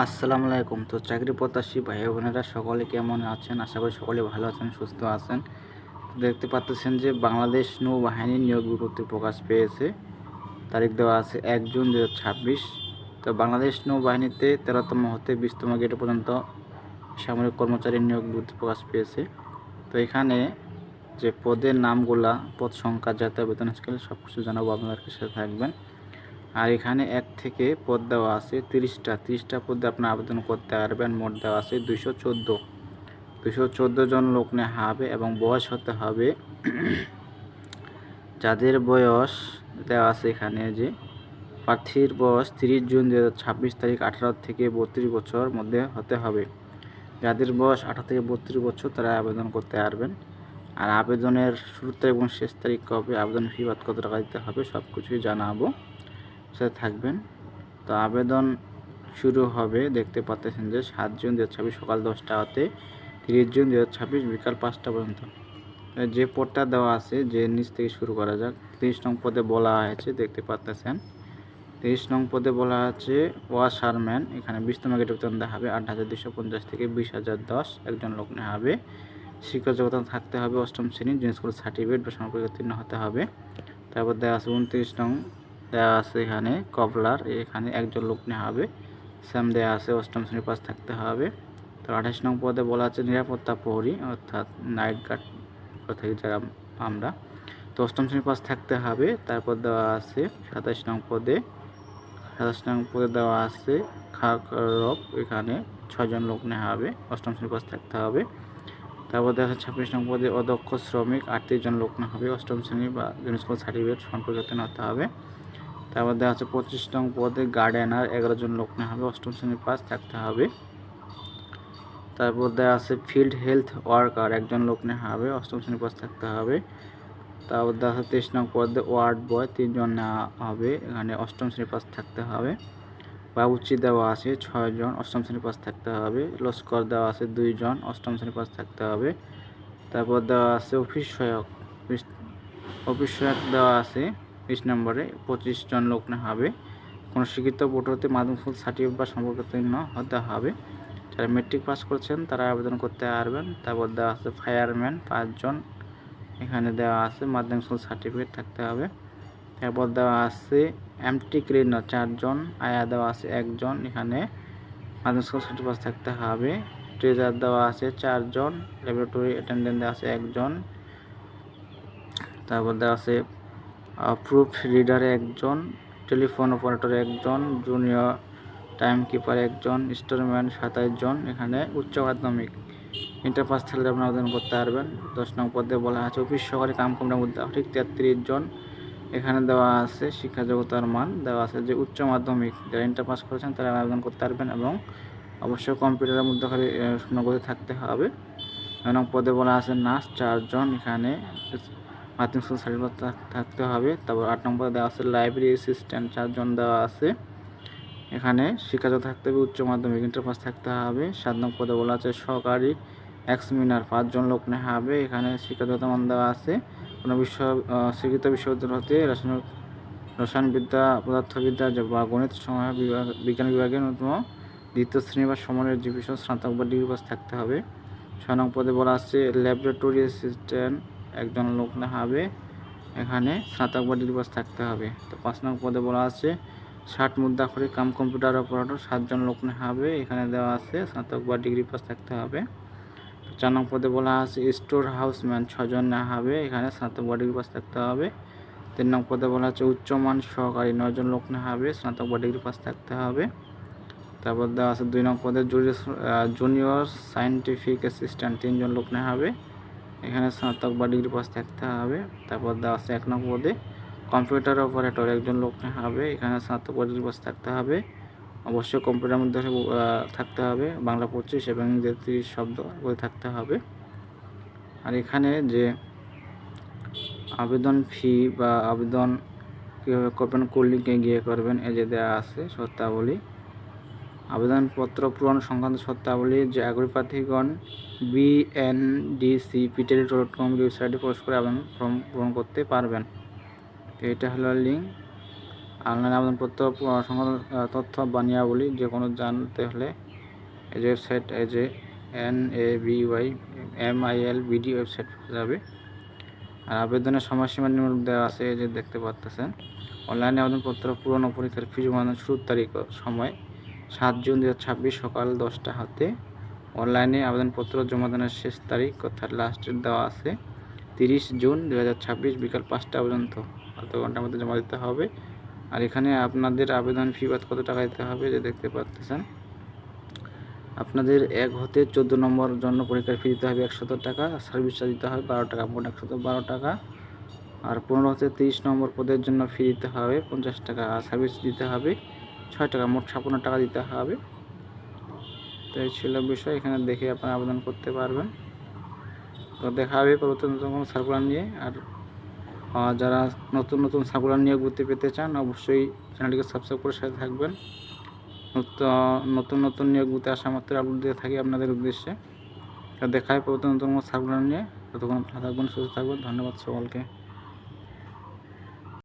আসসালামু আলাইকুম। তো চাকরি প্রত্যাশী ভাই বোনেরা সকলে কেমন আছেন? আশা করি সকলে ভালো আছেন, সুস্থ আছেন। দেখতে পাচ্ছেন যে বাংলাদেশ নৌবাহিনীর নিয়োগ বিজ্ঞপ্তি প্রকাশ পেয়েছে। তারিখ দেওয়া আছে ১ জুন ২০২৬। তো বাংলাদেশ নৌবাহিনীতে ১৩তম হতে ২০তম গ্রেড পর্যন্ত সামরিক কর্মচারীর নিয়োগ বিজ্ঞপ্তি প্রকাশ পেয়েছে। তো এখানে যে পদের নামগুলা, পদ সংখ্যা, জাতীয় বেতন স্কেল সব কিছু জানাবো, আপনাদের সাথে থাকবেন। আর এখানে ১ থেকে পদ দেওয়া আছে ৩০টা পদে আপনি আবেদন করতে পারবেন। মোট দেওয়া আছে ২১৪ জন লোক নেওয়া হবে এবং বয়স হতে হবে যাদের বয়স দেওয়া আছে এখানে যে প্রার্থীর বয়স ৩০ জুন ২০২৬ তারিখ ১৮ থেকে ৩২ বছর মধ্যে হতে হবে। যাদের বয়স ১৮ থেকে ৩২ বছর তারা আবেদন করতে পারবেন। আর আবেদনের শুরু তারিখ এবং শেষ তারিখ কবে, আবেদন ফি বাদ কত টাকা দিতে হবে সব কিছুই জানাবো, সাথে থাকবেন। তো আবেদন শুরু হবে, দেখতে পাচ্ছেন যে ৭ জুন ২০২৬ সকাল ১০টা হতে ৩০ জুন ২০২৬ বিকাল ৫টা পর্যন্ত। যে পদটা দেওয়া আছে, যে নিচ থেকে শুরু করা যাক। ৩০ নং পদে বলা হয়েছে, দেখতে পাচ্ছেন ৩০ নং পদে বলা আছে ওয়াশারম্যান। এখানে ২০তম গ্রেড বেতন দেওয়া হবে ৮,২৫০ থেকে ২০,০১০ একজন লোক নেওয়া হবে। শিক্ষা যোগ্যতা থাকতে হবে অষ্টম শ্রেণী, জুনিয়র স্কুল সার্টিফিকেট বা সমপরীক্ষায় উত্তীর্ণ হতে হবে। তারপর দেওয়া আছে ২৯ নং দেওয়া আছে এখানে কবলার, এখানে একজন লোক নেওয়া হবে। সেম দেওয়া আছে অষ্টম শ্রেণী পাস থাকতে হবে। তো ২৮ নং পদে বলা আছে নিরাপত্তা প্রহরী, অর্থাৎ নাইট গার্ড থেকে যারা আমরা, তো অষ্টম শ্রেণী পাস থাকতে হবে। তারপর দেওয়া আছে ২৭ নং পদে দেওয়া আছে খাকরক, এখানে ৬ জন লোক নেওয়া হবে, অষ্টম শ্রেণী পাস থাকতে হবে। তারপর দেখা যাচ্ছে ২৬ নং পদে অদক্ষ শ্রমিক ৩৮ জন লোক নেওয়া হবে, অষ্টম শ্রেণী বা জুনিয়র স্কুল সার্টিফিকেট সম্পর্কিত হতে হবে। তারপর দেখা যাচ্ছে ২৫ নং পদে গার্ডেনার ১১ জন লোক নেওয়া হবে, অষ্টম শ্রেণী পাস থাকতে হবে। তারপর দেওয়া আছে ফিল্ড হেলথ ওয়ার্কার একজন লোক নেওয়া হবে, অষ্টম শ্রেণী পাস থাকতে হবে। তারপর দেখা যাচ্ছে ২৩ নং পদে ওয়ার্ড বয় ৩ জন নেওয়া হবে, এখানে অষ্টম শ্রেণী পাস থাকতে হবে। বাবুর্চি দেওয়া আছে ৬ জন, অষ্টম শ্রেণী পাস থাকতে হবে। লস্কর দেওয়া আছে ২ জন, অষ্টম শ্রেণী পাস থাকতে হবে। তারপর দেওয়া আছে অফিস সহায়ক দেওয়া আছে ২০ নম্বরে ২৫ জন লোক নেওয়া হবে। কোনো শিক্ষিত বোর্ড হতে মাধ্যমিক স্কুল সার্টিফিকেট বা সম্পর্কিত হতে হবে। যারা মেট্রিক পাস করছেন তারা আবেদন করতে পারবেন। তারপর দেওয়া আছে ফায়ারম্যান ৫ জন, এখানে দেওয়া আছে মাধ্যমিক স্কুল সার্টিফিকেট থাকতে হবে। তারপর দেওয়া আছে এমটি ক্লিনার ৪ জন, আয়া দেওয়া আছে ১ জন, এখানে মাধ্যমিক স্কুল সার্টিফিকেট থাকতে হবে। ট্রেজার দেওয়া আছে ৪ জন, ল্যাবরেটরি অ্যাটেন্ডেন্ট দেওয়া আছে ১ জন। তারপর দেওয়া আছে প্রুফ রিডার ১ জন, টেলিফোন অপারেটর ১ জন, জুনিয়র টাইম কিপার ১ জন, স্টোরম্যান ২৭ জন, এখানে উচ্চ মাধ্যমিক ইন্টার পাস থাকলে আপনি আবেদন করতে পারবেন। ১০ নং পদে বলা আছে অফিস সহকারী কাম কম্পিউটার মধ্যে ঠিক ৩৩ জন, এখানে দেওয়া আছে শিক্ষা যোগ্যতার মান দেওয়া আছে যে উচ্চ মাধ্যমিক যারা ইন্টার পাস করেছেন তারা আবেদন করতে পারবেন এবং অবশ্যই কম্পিউটারের মধ্যে খালি নগদে থাকতে হবে। ৯ নং পদে বলা আছে নার্স ৪ জন, এখানে মাধ্যমিক স্কুল সার্টিফিকেট থাকতে হবে। তারপর ৮ নম্বরে দেওয়া আছে লাইব্রেরি অ্যাসিস্ট্যান্ট ৪ জন দেওয়া আছে, এখানে শিক্ষাযোগ্য থাকতে হবে উচ্চ মাধ্যমিক ইন্টার পাস থাকতে হবে। ৭ নং পদে বলা আছে সহকারী এক্সামিনার ৫ জন লোক নেওয়া হবে, এখানে শিক্ষাযোগ্যতা মান দেওয়া আছে কোনো স্বীকৃত বিশ্ববিদ্যালয় হতে রসায়নবিদ্যা, পদার্থবিদ্যা বা গণিত বিজ্ঞান বিভাগের ন্যূনতম দ্বিতীয় শ্রেণী বা সমমানের ডিভিশন স্নাতক বা ডিগ্রি পাস থাকতে হবে। ৬ নং পদে বলা আছে ল্যাবরেটরি অ্যাসিস্ট্যান্ট ১ জন লোক নেওয়া হবে, এখানে স্নাতক বা ডিগ্রি পাস থাকতে হবে। তো ৫ নং পদে বলা আছে ৬০ মুদ্রাক্ষরিক কাম কম্পিউটার অপারেটর ৭ জন লোক নেওয়া হবে, এখানে দেওয়া আছে স্নাতক বা ডিগ্রি পাস থাকতে হবে। ৪ নং পদে বলা আছে স্টোর হাউসম্যান ৬ জন নেওয়া হবে, এখানে স্নাতক বা ডিগ্রি পাস থাকতে হবে। ৩ নং পদে বলা আছে উচ্চমান সহকারী ৯ জন লোক নেওয়া হবে, স্নাতক বা ডিগ্রি পাস থাকতে হবে। তারপর দেওয়া আছে ২ নং পদে জুনিয়র সায়েন্টিফিক অ্যাসিস্ট্যান্ট ৩ জন লোক নেওয়া হবে, এখানে স্নাতক বা ডিগ্রি পাস থাকতে হবে। তারপর দেওয়া আছে ১ নং পদে কম্পিউটার অপারেটর ১ জন লোক নেওয়া হবে, এখানে স্নাতক বা ডিগ্রি পাস থাকতে হবে। অবশ্যই কম্পিউটারের মধ্যে থাকতে হবে, বাংলা ২৫ এবং ইংরেজি ৩০ শব্দ বলে থাকতে হবে। আর এখানে যে আবেদন ফি বা আবেদন কীভাবে করবেন কোন লিঙ্কে গিয়ে করবেন এই যে দেওয়া আছে শর্তাবলী। আবেদনপত্র পূরণ সংক্রান্ত শর্তাবলী যে আগ্রহী প্রার্থীগণ bndcptele.com ওয়েবসাইটে প্রবেশ করে আবেদন ফর্ম পূরণ করতে পারবেন। এটা হলো লিঙ্ক। অনলাইন আবেদনপত্র সংক্রান্ত তথ্য বা নিয়মাবলী যে কোনো জানতে হলে এই যে ওয়েবসাইট, এই যে NABYMILBD ওয়েবসাইট যাবে। আর আবেদনের সময়সীমা নিম্ন দেওয়া আছে, এই যে দেখতে পাচ্ছেন। অনলাইনে আবেদনপত্র পূরণ ও পরীক্ষার ফি জমানোর শুরুর তারিখ ও সময় 7 জুন 2026 সকাল 10টা হতে। অনলাইনে আবেদনপত্র জমাদানের শেষ তারিখ অর্থাৎ লাস্ট ডেট দেওয়া আছে 30 জুন 2026 বিকাল 5টা পর্যন্ত, অর্ধ ঘন্টার মধ্যে জমা দিতে হবে। আর এখানে আপনাদের আবেদন ফি বাদ কত টাকা দিতে হবে যে দেখতে পাচ্ছেন। আপনাদের 1 হতে 14 নম্বর জন্য পরীক্ষার ফি দিতে হবে 117 টাকা, সার্ভিস চার্জ দিতে হবে 12 টাকা, মোট 112 টাকা। আর 15 হতে 30 নম্বর পদের জন্য ফি দিতে হবে 50 টাকা, আর সার্ভিস দিতে হবে 6 টাকা, মোট 56 টাকা দিতে হবে। তো এই ছিল বিষয়, এখানে দেখে আপনারা আবেদন করতে পারবেন। তো দেখা হবে পরবর্তী নতুন কোনো সার্কুলার নিয়ে। আর যারা নতুন নতুন সার্কুলার নিয়োগ করতে পেতে চান অবশ্যই চ্যানেলটিকে সাবস্ক্রাইব করে সাথে থাকবেন। নতুন নতুন নিয়োগ করতে আসা মাত্র আপলোড দিয়ে থাকি আপনাদের উদ্দেশ্যে। তো দেখা হয় পরবর্তী নতুন কোনো সার্কুলার নিয়ে। ততক্ষণ ভালো থাকবেন, সুস্থ থাকবেন। ধন্যবাদ সকলকে।